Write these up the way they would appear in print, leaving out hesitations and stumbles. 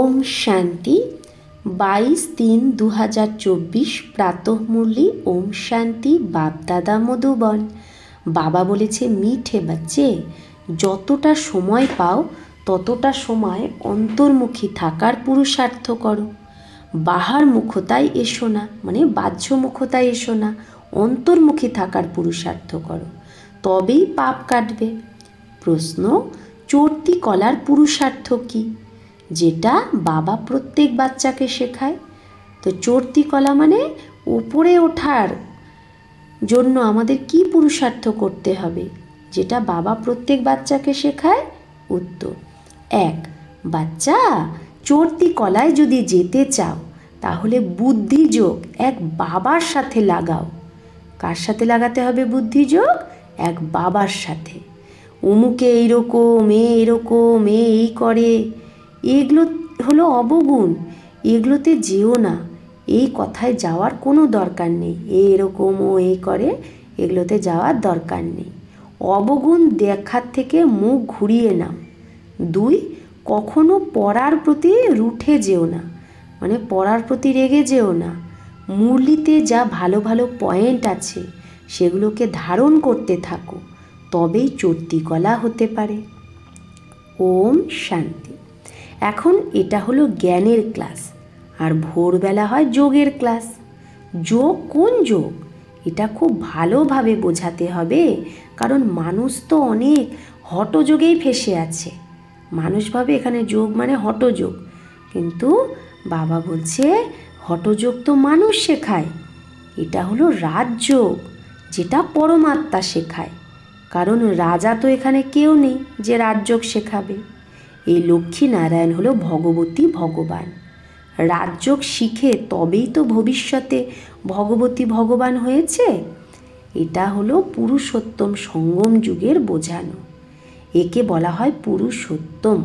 ओम शांति 22-3-2024 प्रातः मुरली ओम शांति बाप दादा मधुबन। बाबा बोलेছে মিঠে বাচ্চে যতটা সময় পাও ততটা সময় অন্তর্মুখী থাকার পুরুষার্থ করো। বাহার মুখতায় এসো না, মানে বাহ্য মুখতায় এসো না, অন্তর্মুখী থাকার পুরুষার্থ করো, তবেই পাপ কাটবে। প্রশ্ন, চর্তি কলার পুরুষার্থ কি, যেটা বাবা প্রত্যেক বাচ্চাকে শেখায়। তো চর্তি কলা মানে উপরে ওঠার জন্য আমাদের কি পুরুষার্থ করতে হবে, যেটা বাবা প্রত্যেক বাচ্চাকে শেখায়। উত্তর, 1, বাচ্চা চর্তি কলায় যদি যেতে চাও তাহলে বুদ্ধিযোগ এক বাবার সাথে লাগাও। কার সাথে লাগাতে হবে বুদ্ধিযোগ? এক বাবার সাথে। অমুকে এইরকম, এরকম, এই করে, এগুলো হলো অবগুণ, এগুলোতে যেও না, এই কথায় যাওয়ার কোনো দরকার নেই। এরকম ও এই করে, এগুলোতে যাওয়ার দরকার নেই। অবগুণ দেখার থেকে মুখ ঘুরিয়ে নাও। 2, কখনো পড়ার প্রতি রুঠে যেও না, মানে পড়ার প্রতি রেগে যেও না। মুরলিতে যা ভালো ভালো পয়েন্ট আছে সেগুলোকে ধারণ করতে থাকো, তবেই চর্তিকলা হতে পারে। ওম শান্তি। এখন এটা হলো জ্ঞানের ক্লাস, আর ভোরবেলা হয় যোগের ক্লাস। যোগ কোন যোগ, এটা খুব ভালোভাবে বোঝাতে হবে, কারণ মানুষ তো অনেক হঠযোগেই ফেসে আছে। মানুষ ভাবে এখানে যোগ মানে হঠযোগ, কিন্তু বাবা বলছে হঠযোগ তো মানুষ শেখায়, এটা হলো রাজযোগ, যেটা পরমাত্মা শেখায়। কারণ রাজা তো এখানে কেউ নেই যে রাজযোগ শেখাবে। এই লক্ষ্মী নারায়ণ হলো ভগবতী ভগবান। রাজযোগ শিখে তবেই তো ভবিষ্যতে ভগবতী ভগবান হয়েছে। এটা হলো পুরুষোত্তম সঙ্গম যুগের বোঝানো। একে বলা হয় পুরুষোত্তম।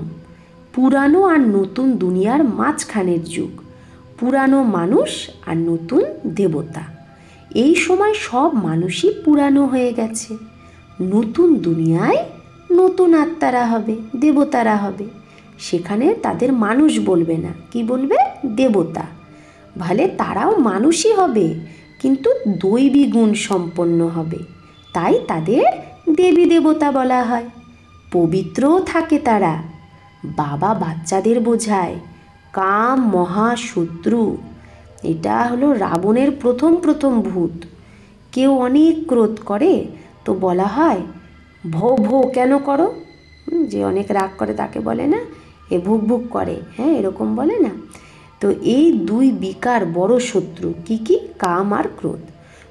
পুরানো আর নতুন দুনিয়ার মাঝখানের যুগ। পুরানো মানুষ আর নতুন দেবতা। এই সময় সব মানুষই পুরানো হয়ে গেছে। নতুন দুনিয়ায় নতুন আত্মারা হবে, দেবতারা হবে। সেখানে তাদের মানুষ বলবে না, কি বলবে? দেবতা। ভালে তারাও মানুষই হবে, কিন্তু দৈবী গুণ সম্পন্ন হবে, তাই তাদের দেবী দেবতা বলা হয়। পবিত্রও থাকে তারা। বাবা বাচ্চাদের বোঝায় কাম মহাশত্রু। এটা হলো রাবণের প্রথম ভূত। কেউ অনেক ক্রোধ করে তো বলা হয় ভো ভো কেন করো, যে অনেক রাগ করে তাকে বলে না এ ভুক ভুক করে, হ্যাঁ এরকম বলে না। তো এই 2 বিকার বড় শত্রু কি কি? কাম আর ক্রোধ।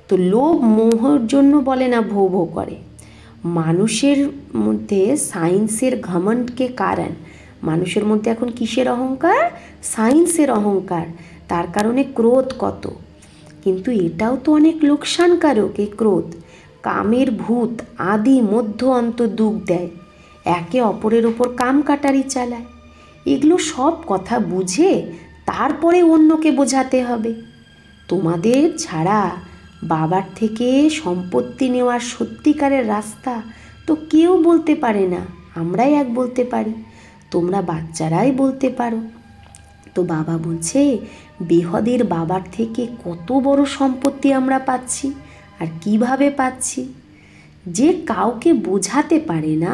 তো লোভ মোহর জন্য বলে না ভো ভো করে। মানুষের মধ্যে সায়েন্সের ঘমন্ডকে কারণ, মানুষের মধ্যে এখন কিসের অহংকার? সায়েন্সের অহংকার। তার কারণে ক্রোধ কত, কিন্তু এটাও তো অনেক লোকসানকারক। এই ক্রোধ কামের ভূত, আদি মধ্য অন্ত দুঃখ দেয়, একে অপরের ওপর কাম কাটারি চালায়। এগুলো সব কথা বুঝে তারপরে অন্যকে বোঝাতে হবে। তোমাদের ছাড়া বাবার থেকে সম্পত্তি নেওয়ার সত্যিকারের রাস্তা তো কেউ বলতে পারে না, আমরাই এক বলতে পারি, তোমরা বাচ্চারাই বলতে পারো। তো বাবা বলছে বেহদের বাবার থেকে কত বড় সম্পত্তি আমরা পাচ্ছি, আর কিভাবে পাচ্ছি। যে কাউকে বোঝাতে পারে না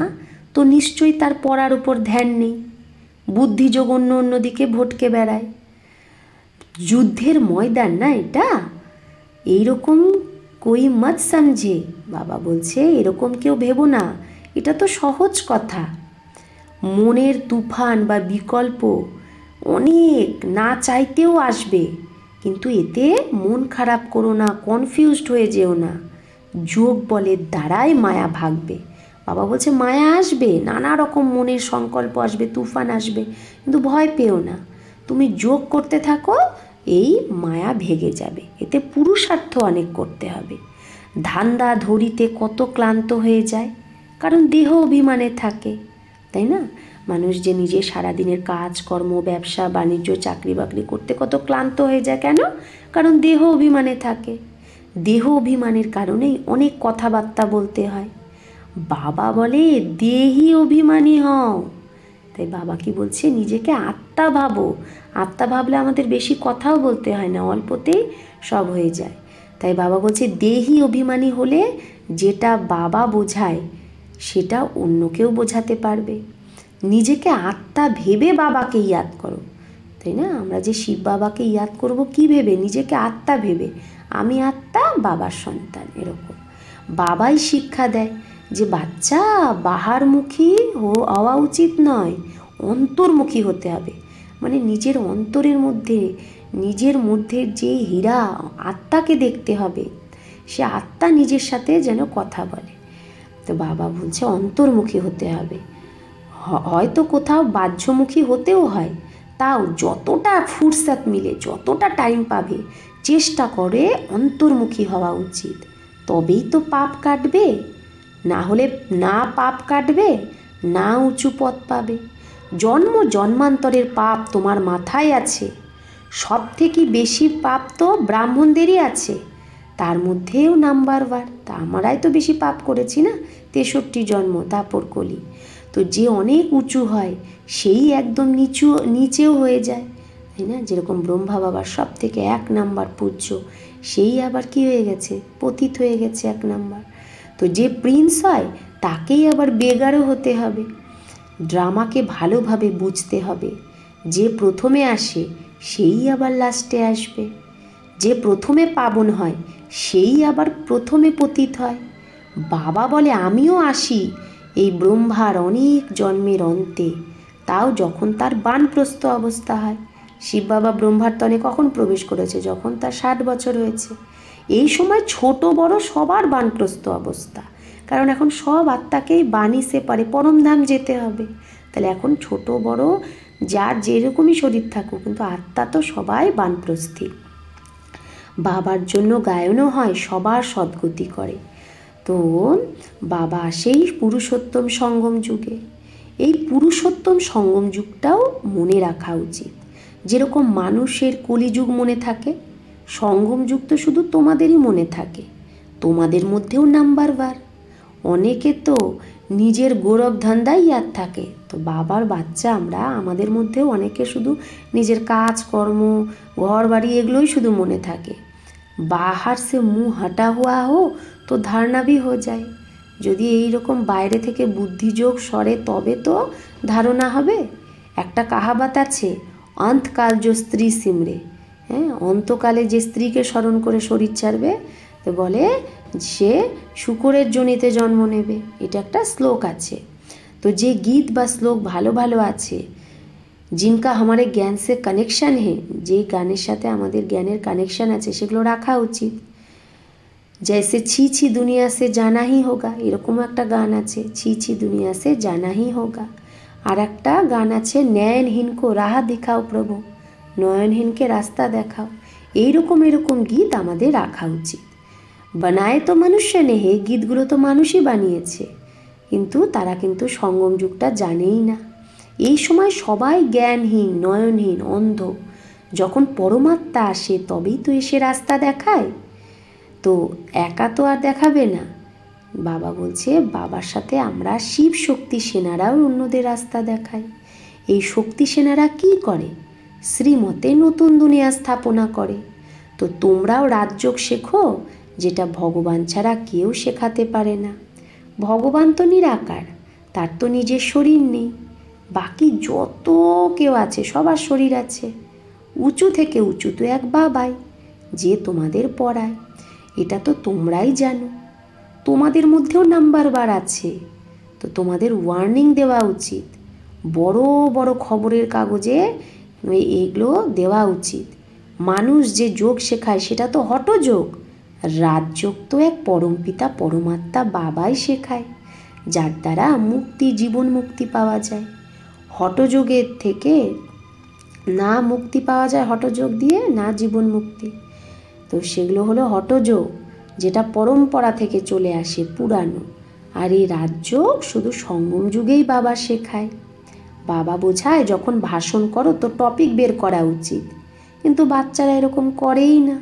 তো নিশ্চয়ই তার পড়ার উপর ধ্যান নেই, বুদ্ধিযোগ অন্যদিকে ভটকে বেড়ায়। যুদ্ধের ময়দান না এটা, এইরকম কই মত সমঝে। বাবা বলছে এরকম কেউ ভেবো না, এটা তো সহজ কথা। মনের তুফান বা বিকল্প অনেক না চাইতেও আসবে, কিন্তু এতে মন খারাপ করো না, কনফিউজড হয়ে যেও না। যোগ বলের দ্বারাই মায়া ভাগবে। বাবা বলছে মায়া আসবে, নানা রকম মনের সংকল্প আসবে, তুফান আসবে, কিন্তু ভয় পেও না। তুমি যোগ করতে থাকো, এই মায়া ভেগে যাবে। এতে পুরুষার্থ অনেক করতে হবে। ধান্দা ধরিতে কত ক্লান্ত হয়ে যায়, কারণ দেহ অভিমানে থাকে, তাই না? মানুষ যে নিজে সারাদিনের কাজ কর্ম, ব্যবসা বাণিজ্য, চাকরি বাকরি করতে কত ক্লান্ত হয়ে যায়, কেন? কারণ দেহ অভিমানে থাকে। দেহ অভিমানের কারণেই অনেক কথাবার্তা বলতে হয়। বাবা বলে দেহি অভিমানী হও, তাই তাই বাবা কি বলছে, নিজেকে আত্মা ভাবো। আত্মা ভাবলে আমাদের বেশি কথাও বলতে হয় না, অল্পতেই সব হয়ে যায়। তাই বাবা বলছে দেহি অভিমানী হলে যেটা বাবা বোঝায় সেটা অন্য কেউ বোঝাতে পারবে। নিজেকে আত্মা ভেবে বাবাকে ইয়াদ করো, তাই না? আমরা যে শিব বাবাকে ইয়াদ করব কি ভেবে? নিজেকে আত্মা ভেবে, আমি আত্মা, বাবার সন্তান। এরকম বাবাই শিক্ষা দেয় যে বাচ্চা বাহারমুখী হওয়া উচিত নয়, অন্তর্মুখী হতে হবে। মানে নিজের অন্তরের মধ্যে, নিজের মধ্যে যে হীরা, আত্মাকে দেখতে হবে। সে আত্মা নিজের সাথে যেন কথা বলে। তো বাবা বলছে অন্তর্মুখী হতে হবে। হয়তো কোথাও বাহ্যমুখী হতেও হয়, তাও যতটা ফুরসত মিলে, যতটা টাইম পাবে, চেষ্টা করে অন্তর্মুখী হওয়া উচিত। তবেই তো পাপ কাটবে, না হলে না পাপ কাটবে, না উঁচু পথ পাবে। জন্ম জন্মান্তরের পাপ তোমার মাথায় আছে। সব থেকে বেশি পাপ তো ব্রাহ্মণদেরই আছে, তার মধ্যেও নাম্বার 1। তা আমরাই তো বেশি পাপ করেছি না, 63 জন্ম, তারপর কলি। তো যে অনেক উঁচু হয় সেই একদম নিচেও হয়ে যায়, তাই না? যেরকম ব্রহ্মা বাবার সব থেকে 1 নাম্বার পূজ্য, সেই আবার কি হয়ে গেছে? পতিত হয়ে গেছে 1 নাম্বার। তো যে প্রিন্স হয় তাকেই আবার বেগারও হতে হবে। ড্রামাকে ভালোভাবে বুঝতে হবে। যে প্রথমে আসে সেই আবার লাস্টে আসবে, যে প্রথমে পাবন হয় সেই আবার প্রথমে পতিত হয়। বাবা বলে আমিও আসি এই ব্রহ্মার অনেক জন্মের অন্তে, তাও যখন তার বানপ্রস্থ অবস্থা হয়। শিব বাবা ব্রহ্মার তনে কখন প্রবেশ করেছে? যখন তার 60 বছর হয়েছে। এই সময় ছোট বড় সবার বানপ্রস্থ অবস্থা, কারণ এখন সব আত্মাকেই বানিয়ে পারে পরমধাম যেতে হবে। তাহলে এখন ছোট বড় যার যেরকমই শরীর থাকুক, কিন্তু আত্মা তো সবাই বানপ্রস্থী। বাবার জন্য গায়নও হয়, সবার সদ্গতি করে। তো বাবা সেই পুরুষোত্তম সঙ্গম যুগে, এই পুরুষোত্তম সঙ্গম যুগটাও মনে রাখা উচিত। যেরকম মানুষের কলিযুগ মনে থাকে, সঙ্গম যুগ তো শুধু তোমাদেরই মনে থাকে। তোমাদের মধ্যেও নাম্বার 1। অনেকে তো নিজের গৌরব ধান্দাই ইয়াদ থাকে। তো বাবার বাচ্চা আমরা, আমাদের মধ্যেও অনেকে শুধু নিজের কাজ কর্ম, ঘর বাড়ি এগুলোই শুধু মনে থাকে। বাহার সে মুঁহ হটা হুয়া হো তো ধারণা ভি হো যায়। যদি এই রকম বাইরে থেকে বুদ্ধিযোগ সরে তবে তো ধারণা হবে। একটা কাহাবাত আছে, অন্তকাল जो স্ত্রী সিমরে, হ্যাঁ, অন্তকালে যে স্ত্রীকে স্মরণ করে শরীর ছাড়বে, তো বলে সে শুকরের জনিতে জন্ম নেবে। এটা একটা শ্লোক আছে। তো যে গীত বা শ্লোক ভালো ভালো আছে, जिनका हमारे ज्ञान से कनेक्शन है, যে গানের সাথে আমাদের জ্ঞানের কানেকশান আছে, সেগুলো রাখা উচিত। जैसे छी छी दुनिया से जाना ही होगा, এরকমও একটা গান আছে, छी छी दुनिया से जाना ही होगा। আর একটা গান আছে, নয়নহীনকো রাহ দিখাও প্রভু, নয়নহীনকে রাস্তা দেখাও। এইরকম এরকম গীত আমাদের রাখা উচিত। বানায় তো মনুষ্য নেহে, গীতগুলো তো মানুষই বানিয়েছে, কিন্তু তারা কিন্তু সঙ্গম যুগটা জানেই না। এই সময় সবাই জ্ঞানহীন, নয়নহীন, অন্ধ। যখন পরমাত্মা আসে তবেই তো এসে রাস্তা দেখায়। তো একা তো আর দেখাবে না। বাবা বলছে বাবার সাথে আমরা শিব শক্তি সেনারাও অন্যদের রাস্তা দেখাই। এই শক্তি সেনারা কি করে? শ্রীমতে নতুন দুনিয়া স্থাপনা করে। তো তোমরাও রাজযোগ শেখো, যেটা ভগবান ছাড়া কেউ শেখাতে পারে না। ভগবান তো নিরাকার, তার তো নিজের শরীর নেই। বাকি যত কেউ আছে সবার শরীর আছে। উঁচু থেকে উঁচু তো এক বাবাই, যে তোমাদের পড়ায়। এটা তো তোমরাই জানো। তোমাদের মধ্যেও নাম্বার 1 আছে। তো তোমাদের ওয়ার্নিং দেওয়া উচিত, বড় বড় খবরের কাগজে এগুলো দেওয়া উচিত। মানুষ যে যোগ শেখায় সেটা তো হঠযোগ। রাজযোগ তো এক পরমপিতা পরমাত্মা বাবাই শেখায়, যার দ্বারা মুক্তি, জীবন মুক্তি পাওয়া যায়। হঠযোগের থেকে না মুক্তি পাওয়া যায় হঠযোগ দিয়ে, না জীবন মুক্তি। তো সেগুলো হলো হঠযোগ, যেটা পরম্পরা থেকে চলে আসে পুরানো। আর এই রাজযোগ শুধু সঙ্গম যুগেই বাবা শেখায়। বাবা বোঝায় যখন ভাষণ করো তো টপিক বের করা উচিত, কিন্তু বাচ্চারা এরকম করেই না।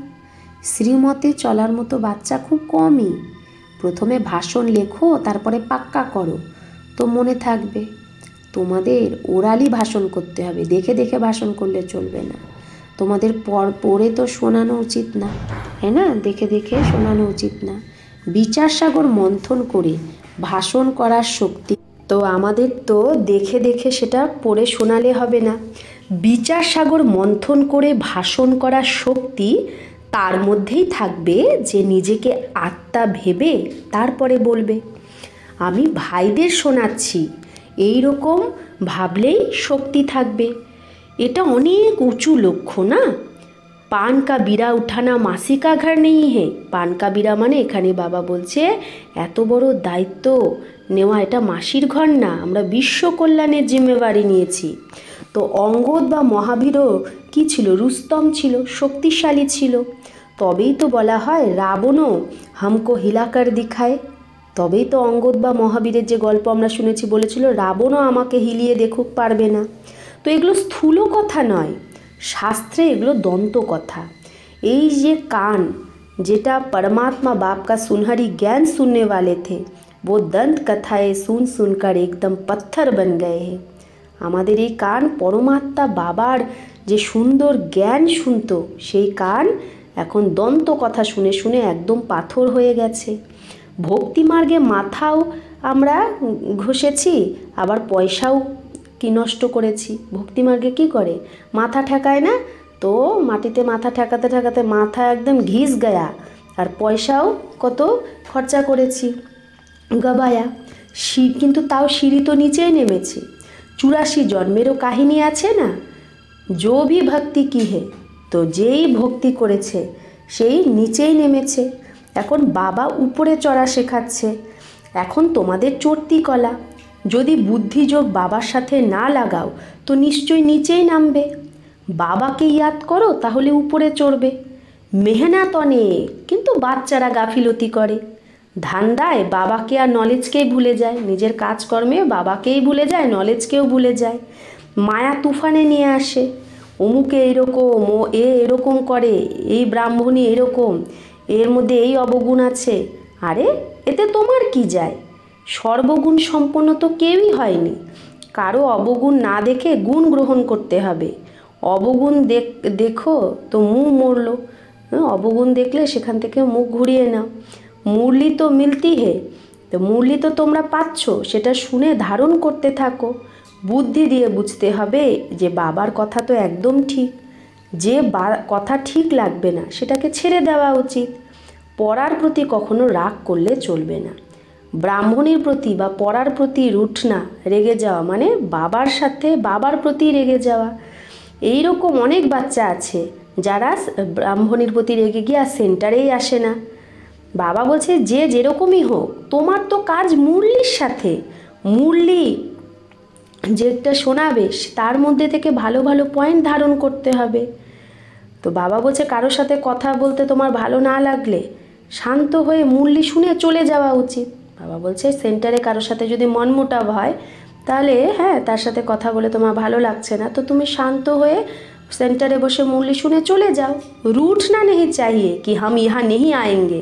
শ্রীমতে চলার মতো বাচ্চা খুব কমই। প্রথমে ভাষণ লেখো, তারপরে পাক্কা করো, তো মনে থাকবে। তোমাদের ওরালি ভাষণ করতে হবে, দেখে দেখে ভাষণ করলে চলবে না। তোমাদের পড়ে তো শোনানো উচিত না, হ্যাঁ না, দেখে দেখে শোনানো উচিত না। বিচার সাগর মন্থন করে ভাষণ করার শক্তি তো আমাদের তো দেখে দেখে সেটা পড়ে শোনালে হবে না। বিচার সাগর মন্থন করে ভাষণ করার শক্তি তার মধ্যেই থাকবে যে নিজেকে আত্মা ভেবে তারপরে বলবে। আমি ভাইদের শোনাচ্ছি, এই রকম ভাবলেই শক্তি থাকবে। এটা অনেক উঁচু লক্ষ্য না। পান কা বিড়া উঠানা মাসি কা ঘর নেই হে। পান কা বিড়া মানে এখানে বাবা বলছে এত বড় দায়িত্ব নেওয়া এটা মাসির ঘর না, আমরা বিশ্ব কল্যাণের জিম্মেবারি নিয়েছি। তো অঙ্গদ বা মহাবীরও কি ছিল? রুস্তম ছিল, শক্তিশালী ছিল। তবেই তো বলা হয় রাবণও হামকো হিলাকার দিখায়। তবেই তো অঙ্গদ বা মহাবীরের যে গল্প আমরা শুনেছি বলেছিল রাবণও আমাকে হিলিয়ে দেখুক, পারবে না। তো এগুলো স্থূল কথা নয়, শাস্ত্রে এগুলো দন্ত কথা। এই যে কান, যেটা परमात्मा बाप का सुनहरी ज्ञान सुनने वाले थे, वो दंत कथाएं सुन सुनकर एकदम पत्थर बन गए हैं। আমাদের এই কান পরমাত্মা বাবার যে সুন্দর জ্ঞান শুনতো, সেই কান এখন দন্ত কথা শুনে শুনে একদম পাথর হয়ে গেছে। ভক্তি মার্গে মাথাও আমরা ঘষেছি, আবার পয়সাও কি নষ্ট করেছি। ভক্তি মার্গে কী করে? মাথা ঠেকায় না, তো মাটিতে মাথা ঠেকাতে ঠেকাতে মাথা একদম ঘিস গয়া, আর পয়সাও কত খরচা করেছি, গবায়া। কিন্তু তাও সিঁড়ি তো নিচেই নেমেছে। 84 জন্মেরও কাহিনী আছে না, जो भी ভক্তি কি হে, তো যেই ভক্তি করেছে সেই নিচেই নেমেছে। এখন বাবা উপরে চড়া শেখাচ্ছে। এখন তোমাদের চড়তি কলা, যদি বুদ্ধিযোগ বাবার সাথে না লাগাও তো নিশ্চয়ই নিচেই নামবে। বাবাকে ইয়াদ করো তাহলে উপরে চড়বে। মেহনত অনেক, কিন্তু বাচ্চারা গাফিলতি করে। ধান্দায় বাবাকে আর নলেজকেই ভুলে যায়, নিজের কাজকর্মে বাবাকেই ভুলে যায়, নলেজকেও ভুলে যায়। মায়া তুফানে নিয়ে আসে, অমুকে এরকম, ও এরকম করে, এই ব্রাহ্মণী এরকম, এর মধ্যে এই অবগুণ আছে। আরে এতে তোমার কি যায়? সর্বগুণ সম্পন্ন তো কেউই হয়নি। কারো অবগুণ না দেখে গুণ গ্রহণ করতে হবে। অবগুণ দেখো তো মুখ মরলো, অবগুণ দেখলে সেখান থেকে মুখ ঘুরিয়ে নাও। মুরলি তো মিলতি হে, তো মুরলি তো তোমরা পাচ্ছ, সেটা শুনে ধারণ করতে থাকো। বুদ্ধি দিয়ে বুঝতে হবে যে বাবার কথা তো একদম ঠিক, যে কথা ঠিক লাগবে না সেটাকে ছেড়ে দেওয়া উচিত। পড়ার প্রতি কখনো রাগ করলে চলবে না। ব্রাহ্মণীর প্রতি বা পড়ার প্রতি রুঠনা, রেগে যাওয়া মানে বাবার সাথে বাবার প্রতি রেগে যাওয়া। এই রকম অনেক বাচ্চা আছে যারা ব্রাহ্মণীর প্রতি রেগে গিয়ে আর সেন্টারেই আসে না। বাবা বলছে যে যেরকমই হোক, তোমার তো কাজ মুরলির সাথে। মুরলি যেটা শোনাবে তার মধ্যে থেকে ভালো ভালো পয়েন্ট ধারণ করতে হবে। তো বাবা বলছে কারোর সাথে কথা বলতে তোমার ভালো না লাগলে শান্ত হয়ে মুরলি শুনে চলে যাওয়া উচিত। বাবা বলছে সেন্টারে কারোর সাথে যদি মনমোটাভ হয় তাহলে হ্যাঁ, তার সাথে কথা বলে তোমার ভালো লাগছে না, তো তুমি শান্ত হয়ে সেন্টারে বসে মুরলি শুনে চলে যাও। रूठना नहीं चाहिए कि हम यहाँ नहीं आएंगे।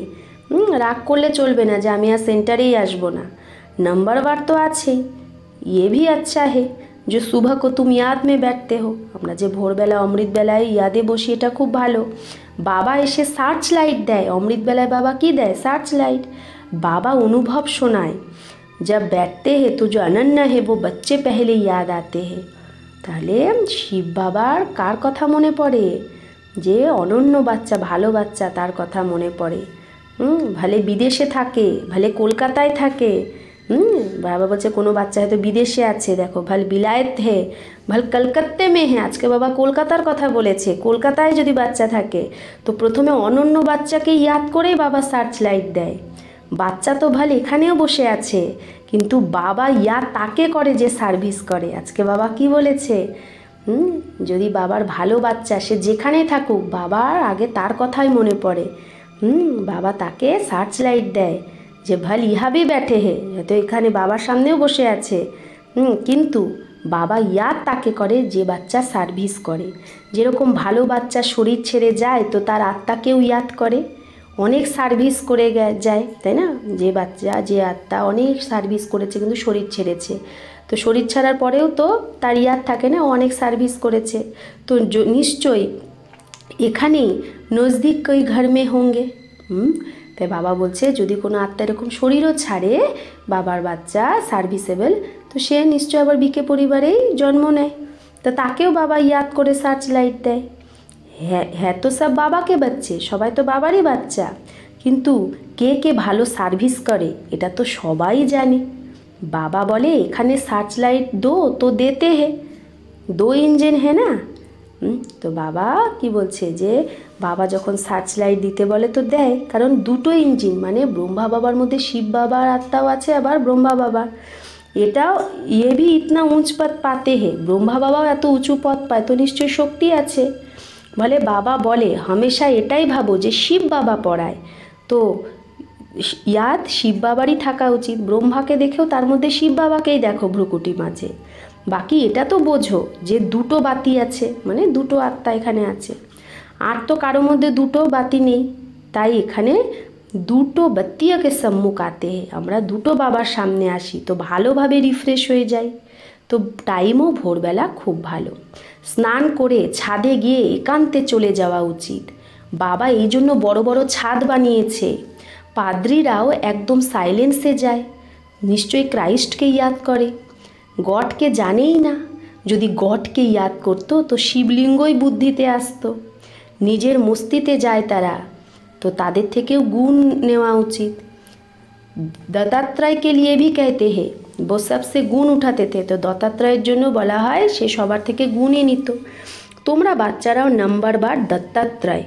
রাগ করলে চলবে না যে আমি আর সেন্টারেই আসবো না। नंबर वार तो आछेई, ये भी अच्छा है जो सुबह को तुम याद में बैठते हो। আমরা যে ভোরবেলা অমৃতবেলায় ইয়াদে বসি, এটা খুব ভালো। বাবা এসে সার্চ লাইট দেয়, অমৃতবেলায় বাবা কি দেয়? Search light. বাবা অনুভব শোনায়, जब बैठते हैं तो जो अनन्य है वो बच्चे पहले याद आते हैं। তাহলে শিব বাবার কার কথা মনে পড়ে? যে অনন্য বাচ্চা, ভালো বাচ্চা, তার কথা মনে পড়ে। ভালে বিদেশে থাকে, ভালে কলকাতায় থাকে। বাবা বলছে কোনো বাচ্চা হয়তো বিদেশে আছে, দেখো ভাল বিলায়েত হে, ভাল কলকাত্তে মে হে। আজকে বাবা কলকাতার কথা বলেছে। কলকাতায় যদি বাচ্চা থাকে তো প্রথমে অনন্য বাচ্চাকে ইয়াদ করেই বাবা সার্চ লাইট দেয়। বাচ্চা তো ভাল এখানেও বসে আছে, কিন্তু বাবা ইয়াদ তাকে করে যে সার্ভিস করে। আজকে বাবা কি বলেছে? যদি বাবার ভালো বাচ্চা সে যেখানেই থাকুক, বাবার আগে তার কথাই মনে পড়ে। বাবা তাকে সার্চ লাইট দেয় যে ভাল ইহা भी बैठे है, হয়তো এখানে বাবার সামনেও বসে আছে, কিন্তু বাবা ইয়াদ তাকে করে যে বাচ্চা সার্ভিস করে। যেরকম ভালো বাচ্চা শরীর ছেড়ে যায় তো তার আত্মাকেও ইয়াদ করে, অনেক সার্ভিস করে যায়, তাই না? যে বাচ্চা, যে আত্মা অনেক সার্ভিস করেছে কিন্তু শরীর ছেড়েছে, তো শরীর ছাড়ার পরেও তো তার ইয়াদ থাকে না, ও অনেক সার্ভিস করেছে, তো নিশ্চয়ই এখানে নজদিক কই ঘর মে হোঙ্গে। তাই বাবা বলছে যদি কোনো আত্মা এরকম শরীরও ছাড়ে, বাবার বাচ্চা সার্ভিসেবল, তো সে নিশ্চয় আবার বিকে পরিবারেই জন্ম নেয়, তো তাকেও বাবা ইয়াদ করে সার্চ লাইট দেয়। হ্যাঁ তো সব বাবাকে বাচ্চে, সবাই তো বাবারই বাচ্চা, কিন্তু কে কে ভালো সার্ভিস করে এটা তো সবাই জানে। বাবা বলে এখানে সার্চ লাইট দো তো দেতে হে, দো ইঞ্জিন হে না। তো বাবা কি বলছে যে বাবা যখন সার্চ লাইট দিতে বলে তো দেয়, কারণ দুটো ইঞ্জিন, মানে ব্রহ্মা বাবার মধ্যে শিব বাবার আত্মাও আছে, আবার ব্রহ্মা বাবার এটাও ইয়ে ভি ইতনা উঁচ পদ পাতে হে, ব্রহ্মা বাবাও এত উঁচু পদ পায় তো নিশ্চয়ই শক্তি আছে। বলে বাবা বলে হামেশা এটাই ভাবো যে শিব বাবা পড়ায়, তো ইয়াদ শিব বাবারই থাকা উচিত। ব্রহ্মাকে দেখেও তার মধ্যে শিব বাবাকেই দেখো ভ্রুকুটি মাঝে, বাকি এটা তো বোঝো যে দুটো বাতি আছে, মানে দুটো আত্মা এখানে আছে, আর তো কারোর মধ্যে দুটো বাতি নেই, তাই এখানে দুটো বাতিকে সম্মুখ আতে, আমরা দুটো বাবার সামনে আসি তো ভালোভাবে রিফ্রেশ হয়ে যাই। তো টাইমও ভোরবেলা খুব ভালো, স্নান করে ছাদে গিয়ে একান্তে চলে যাওয়া উচিত। বাবা এই জন্য বড় বড় ছাদ বানিয়েছে, পাদ্রীরাও একদম সাইলেন্সে যায়, নিশ্চয়ই ক্রাইস্টকে ইয়াদ করে, গডকে জানেই না, যদি গডকে ইয়াদ করতো তো শিবলিঙ্গই বুদ্ধিতে আসতো, নিজের মস্তিতে যায় তারা, তো তাদের থেকেও গুণ নেওয়া উচিত। দত্তাত্রেয়কে লিয়ে ভি कहते हैं वो सबसे গুণ উঠাতে थे, তো দত্তাত্রেয়ের জন্য বলা হয় সে সবার থেকে গুণই নিত। তোমরা বাচ্চারাও নাম্বার বার দত্তাত্রেয়,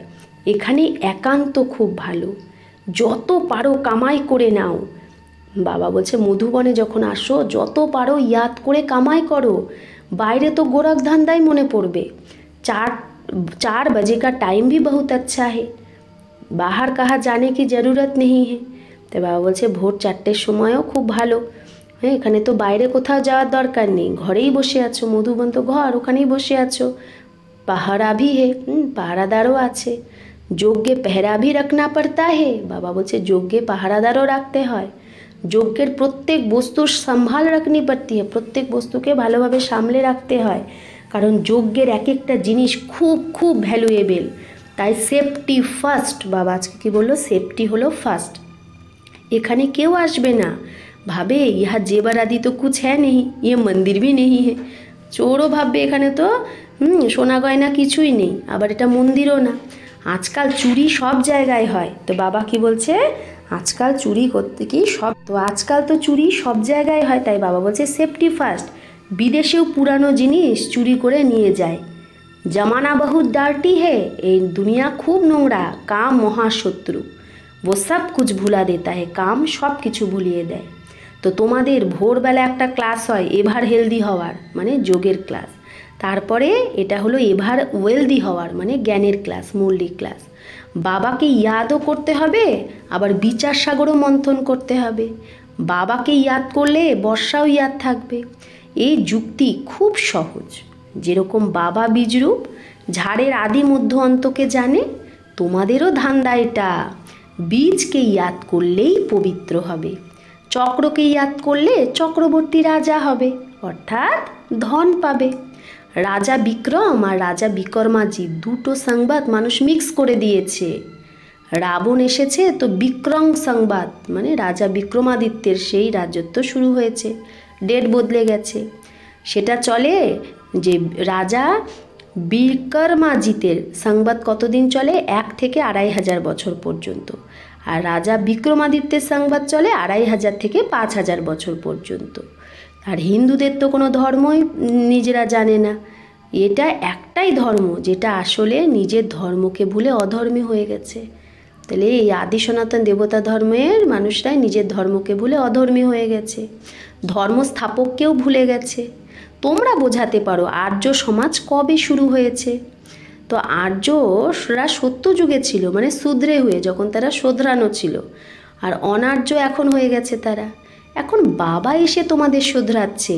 এখানে একান্ত খুব ভালো, যত পারো কামাই করে নাও। বাবা বলছে মধুবনে যখন আসো যত পারো ইয়াদ করে কামাই করো, বাইরে তো গোরখ ধান্দাই মনে পড়বে। 4 बजे का टाइम भी बहुत अच्छा है, बाहर कहाँ जाने की ज़रूरत नहीं है। তো বাবা বলছে ভোর 4টের সময়ও খুব ভালো, হ্যাঁ এখানে তো বাইরে কোথাও যাওয়ার দরকার নেই, ঘরেই বসে আছো, মধুবন তো ঘর, ওখানেই বসে আছো। পাহারা ভি হে, পাহারাদারও আছে। যজ্ঞে পেহরা ভি রাখনা পড়তা হে, বাবা বলছে যজ্ঞে পাহারাদারও রাখতে হয়। যজ্ঞের প্রত্যেক বস্তুর সম্ভাল রাখনি পড়তি হে, প্রত্যেক বস্তুকে ভালোভাবে সামলে রাখতে হয়, কারণ যজ্ঞের এক একটা জিনিস খুব খুব ভ্যালুয়েবল, তাই সেফটি ফার্স্ট। বাবা আজকে কী বললো, সেফটি হলো ফার্স্ট। এখানে কেউ আসবে না ভাবে ইহা জেবার আদি তো কুছ হ্যাঁ নেই, ইয়ে মন্দির ভি নেই হে, চোরও ভাববে এখানে তো সোনা গয়না কিছুই নেই, আবার এটা মন্দিরও না। আজকাল চুরি সব জায়গায় হয়, তো বাবা কি বলছে আজকাল চুরি করতে কি সব, তো আজকাল তো চুরি সব জায়গায় হয়, তাই বাবা বলছে সেফটি ফার্স্ট। বিদেশেও পুরানো জিনিস চুরি করে নিয়ে যায়। জমানা বহুত ডার্টি হে, এই দুনিয়া খুব নোংরা, কাম মহাশত্রু, ও সব কুছ ভুলা দেতা হে, কাম সব কিছু ভুলিয়ে দেয়। তো তোমাদের ভোরবেলা একটা ক্লাস হয় এভার হেলদি হওয়ার, মানে যোগের ক্লাস, তারপরে এটা হলো এভার ওয়েলদি হওয়ার, মানে জ্ঞানের ক্লাস, মুরলি ক্লাস। বাবাকে ইয়াদও করতে হবে, আবার বিচার সাগরও মন্থন করতে হবে। বাবাকে ইয়াদ করলে বর্ষাও ইয়াদ থাকবে। এই যুক্তি খুব সহজ, যেরকম বাবা বীজরূপ ঝাড়ের আদি মধ্য অন্তকে জানে, তোমাদেরও ধান্দা এটা, বীজকে ইয়াদ করলেই পবিত্র হবে, চক্রকে ইয়াদ করলে চক্রবর্তী রাজা হবে, অর্থাৎ ধন পাবে। রাজা বিক্রম আর রাজা বিকর্মাজিৎ দুটো সংবাদ মানুষ মিক্স করে দিয়েছে। রাবণ এসেছে তো বিক্রম সংবাদ, মানে রাজা বিক্রমাদিত্যের সেই রাজত্ব শুরু হয়েছে, ডেট বদলে গেছে। সেটা চলে যে রাজা বিকর্মাজিতের সংবাদ কতদিন চলে, 1 থেকে 2500 বছর পর্যন্ত, আর রাজা বিক্রমাদিত্যের সংবাদ চলে 2500 থেকে 5000 বছর পর্যন্ত। আর হিন্দুদের তো কোনো ধর্মই নিজেরা জানে না, এটা একটাই ধর্ম যেটা আসলে নিজের ধর্মকে ভুলে অধর্মী হয়ে গেছে। তাহলে এই আদি সনাতন দেবতা ধর্মের মানুষরাই নিজের ধর্মকে ভুলে অধর্মী হয়ে গেছে, ধর্ম স্থাপককেও ভুলে গেছে। তোমরা বোঝাতে পারো আর্য সমাজ কবে শুরু হয়েছে, তো আর্যরা সত্য যুগে ছিল, মানে শূদ্রে হয়ে যখন তারা শোধরানো ছিল, আর অনার্য এখন হয়ে গেছে তারা। এখন বাবা এসে তোমাদের শোধরাচ্ছে,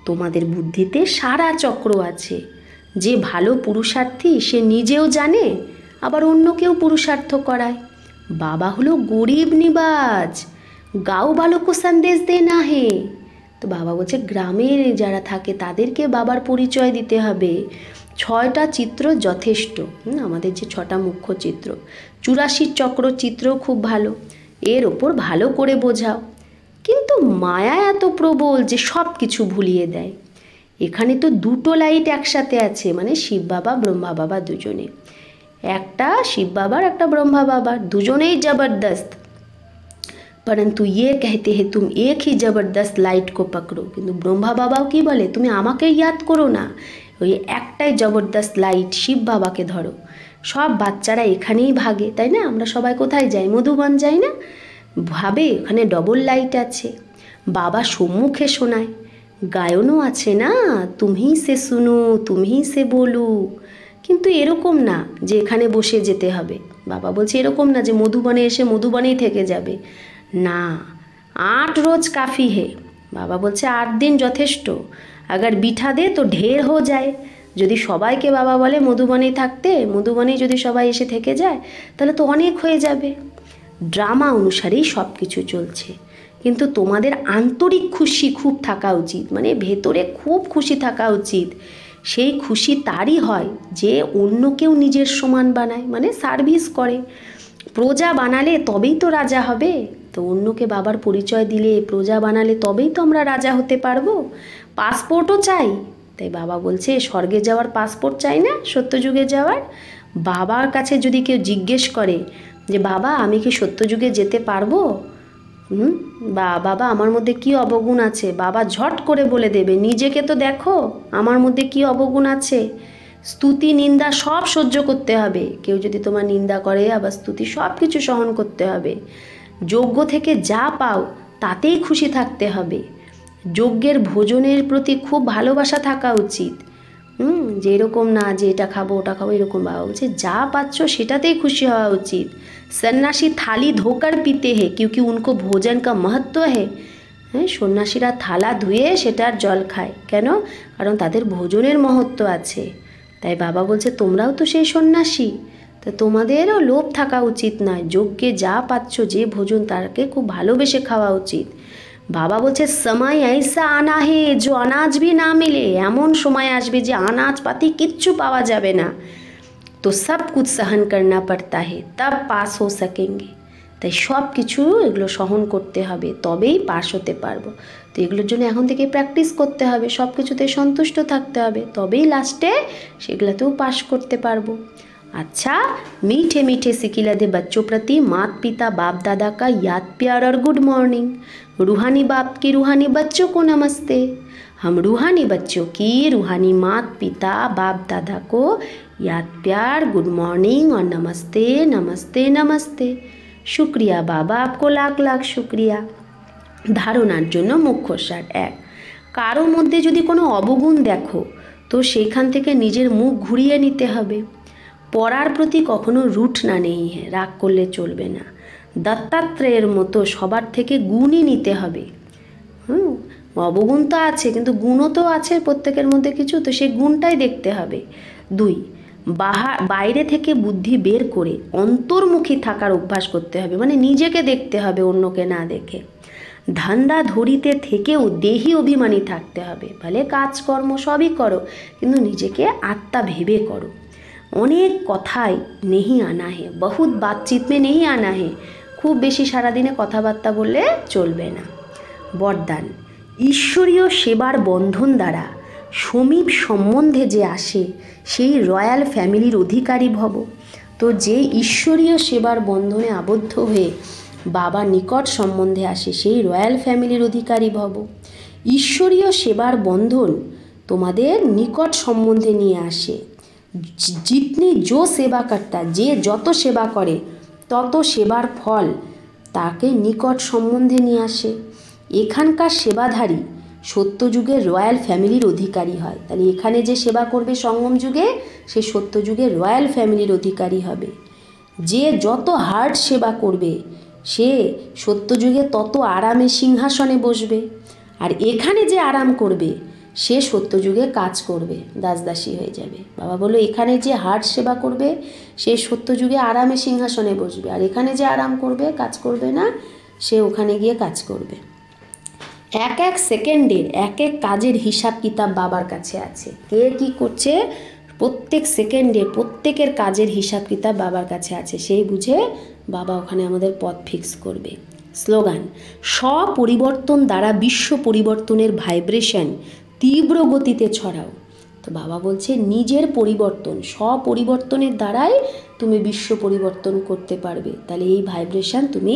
তোমাদের বুদ্ধিতে সারা চক্র আছে। যে ভালো পুরুষার্থী সে নিজেও জানে, আবার অন্যকেও পুরুষার্থ করায়। বাবা হলো গরিব নিবাজ, গাও ভালো কো সন্দেশ দে না হে, তো বাবা বলছে গ্রামের যারা থাকে তাদেরকে বাবার পরিচয় দিতে হবে। 6টা চিত্র যথেষ্ট। আমাদের যে 6টা মুখ্য চিত্র, 84 চক্র চিত্রও খুব ভালো, এর ওপর ভালো করে বোঝাও। কিন্তু মায়া এত প্রবল যে সব কিছু ভুলিয়ে দেয়। এখানে তো 2টো লাইট একসাথে আছে, মানে শিব বাবা ব্রহ্মা বাবা দুজনে, একটা শিব বাবার একটা ব্রহ্মা বাবার, দুজনেই জবরদস্ত। परंतु ये कहते हैं तुम एक ही जबरदस्त लाइट को पकड़ो। কিন্তু ব্রহ্মা বাবাও কি বলে, তুমি আমাকে ইয়াদ করো না, ওই একটাই জবরদস্ত লাইট শিব বাবাকে ধরো। সব বাচ্চারা এখানেই ভাগে, তাই না? আমরা সবাই কোথায় যাই? মধুবন যাই না? ভাবে ওখানে ডবল লাইট আছে। বাবা সম্মুখে শোনায়, গায়নও আছে না, তুমি সে শুনো তুমি সে বলো। কিন্তু এরকম না যে এখানে বসে যেতে হবে। বাবা বলছে এরকম না যে মধুবনে এসে মধুবনেই থেকে যাবে, না, 8 रोज काफ़ी है। বাবা বলছে 8 दिन যথেষ্ট। अगर बिठा दे तो ढेर हो जाए। যদি সবাইকে বাবা বলে মধুবনেই থাকতে, মধুবনেই যদি সবাই এসে থেকে যায় তাহলে তো অনেক হয়ে যাবে। ড্রামা অনুসারেই সব কিছু চলছে, কিন্তু তোমাদের আন্তরিক খুশি খুব থাকা উচিত, মানে ভেতরে খুব খুশি থাকা উচিত। সেই খুশি তারই হয় যে অন্য কেউ নিজের সমান বানায়, মানে সার্ভিস করে। প্রজা বানালে তবেই তো রাজা হবে। তো অন্যকে বাবার পরিচয় দিলে, প্রজা বানালে তবেই তো আমরা রাজা হতে পারবো। পাসপোর্টও চাই, তাই বাবা বলছে স্বর্গে যাওয়ার পাসপোর্ট চাই না, সত্যযুগে যাওয়ার। বাবার কাছে যদি কেউ জিজ্ঞেস করে যে বাবা আমি কি সত্যযুগে যেতে পারবো, বা বাবা আমার মধ্যে কি অবগুণ আছে, বাবা ঝট করে বলে দেবে নিজেকে তো দেখো আমার মধ্যে কি অবগুণ আছে। স্তুতি নিন্দা সব সহ্য করতে হবে। কেউ যদি তোমার নিন্দা করে আবার স্তুতি, সব কিছু সহন করতে হবে। যজ্ঞ থেকে যা পাও তাতেই খুশি থাকতে হবে। যজ্ঞের ভোজনের প্রতি খুব ভালোবাসা থাকা উচিত। যে এরকম না যে এটা খাবো ওটা খাবো, এরকম। বাবা বলছে যা পাচ্ছ সেটাতেই খুশি হওয়া উচিত। সন্ন্যাসী থালি ধোকার পিতে হে क्योंकि उनको भोजन का महत्व है। হ্যাঁ, সন্ন্যাসীরা থালা ধুয়ে সেটার জল খায় কেন? কারণ তাদের ভোজনের মহত্ব আছে। তাই বাবা বলছে তোমরাও তো সেই সন্ন্যাসী, তা তোমাদেরও লোভ থাকা উচিত নয়। যজ্ঞে যা পাচ্ছ যে ভোজন তাকে খুব ভালোবেসে খাওয়া উচিত। বাবা বলছে সময় ऐसा आना है जो अनाज भी ना मिले। এমন সময় আসবে যে আনাজপাতি কিচ্ছু পাওয়া যাবে না। তো সব कुछ सहन करना पड़ता है तब पास हो सकेंगे। তাই সব কিছু এগুলো সহন করতে হবে, তবেই পাস হতে পারবো। তো এগুলোর জন্য এখন থেকে প্র্যাকটিস করতে হবে, সব কিছুতে সন্তুষ্ট থাকতে হবে, তবেই লাস্টে সেগুলোতেও পাস করতে পারবো। अच्छा, मीठे मीठे सिकिलदे बच्चों प्रति माता पिता बाप दादा का याद प्यार और गुड मॉर्निंग। रूहानी बाप की रूहानी बच्चों को नमस्ते। हम रूहानी बच्चों की रूहानी माता पिता बाप दादा को याद प्यार गुड मॉर्निंग और नमस्ते नमस्ते नमस्ते। शुक्रिया बाबा, आपको लाख लाख शुक्रिया। ধারণার জন্য মুখ্য সার 1, কারো মধ্যে যদি কোনো অবগুণ দেখো তো সেইখান থেকে নিজের মুখ ঘুরিয়ে নিতে হবে। পড়ার প্রতি কখনো রুট না নেই, রাগ করলে চলবে না। দত্তাত্রেয়ের মতো সবার থেকে গুণই নিতে হবে। অবগুণ তো আছে কিন্তু গুণও তো আছে প্রত্যেকের মধ্যে কিছু, তো সেই গুণটাই দেখতে হবে। 2, বাইরে থেকে বুদ্ধি বের করে অন্তর্মুখী থাকার অভ্যাস করতে হবে, মানে নিজেকে দেখতে হবে অন্যকে না দেখে। ধান্দা ধরিতে থেকেও দেহি অভিমানী থাকতে হবে। ভলে কাজকর্ম সবই করো কিন্তু নিজেকে আত্মা ভেবে করো। অনেক কথায় নেই আনা হে, বহুত বাতচিত মে নেই আনা হে। খুব বেশি সারাদিনে কথাবার্তা বললে চলবে না। বরদান, ঈশ্বরীয় সেবার বন্ধন দ্বারা সমীপ সম্বন্ধে যে আসে সেই রয়্যাল ফ্যামিলির অধিকারী ভব। তো যে ঈশ্বরীয় সেবার বন্ধনে আবদ্ধ হয়ে বাবা নিকট সম্বন্ধে আসে সেই রয়্যাল ফ্যামিলির অধিকারী ভব। ঈশ্বরীয় সেবার বন্ধন তোমাদের নিকট সম্বন্ধে নিয়ে আসে। जितनी जो सेवा करता, যে যত সেবা করে তত সেবার ফল তাকে নিকট সম্বন্ধে নিয়ে আসে। এখানকার সেবাধারী সত্যযুগের রয়্যাল ফ্যামিলির অধিকারী হয়। তাহলে এখানে যে সেবা করবে সঙ্গম যুগে সে সত্যযুগের রয়্যাল ফ্যামিলির অধিকারী হবে। যে যত হার্ড সেবা করবে সে সত্যযুগে তত আরামে সিংহাসনে বসবে। আর এখানে যে আরাম করবে সে সত্যযুগে কাজ করবে, দাসদাসী হয়ে যাবে। বাবা বলল এখানে যে হার্ড সেবা করবে সে সত্যযুগে আরামে সিংহাসনে বসবে, আর এখানে যে আরাম করবে কাজ করবে না সে ওখানে গিয়ে কাজ করবে। এক এক সেকেন্ডের এক এক কাজের হিসাব কিতাব বাবার কাছে আছে। কে কি করছে প্রত্যেক সেকেন্ডে প্রত্যেকের কাজের হিসাব কিতাব বাবার কাছে আছে, সেই বুঝে বাবা ওখানে আমাদের পথ ফিক্স করবে। স্লোগান, স্বপরিবর্তন দ্বারা বিশ্ব পরিবর্তনের ভাইব্রেশন তীব্র গতিতে ছড়াও। তো বাবা বলছে নিজের পরিবর্তন, স্বপরিবর্তনের দ্বারাই তুমি বিশ্ব পরিবর্তন করতে পারবে। তাহলে এই ভাইব্রেশন তুমি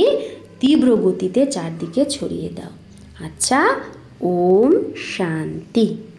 তীব্র গতিতে চারদিকে ছড়িয়ে দাও। আচ্ছা, ওম শান্তি।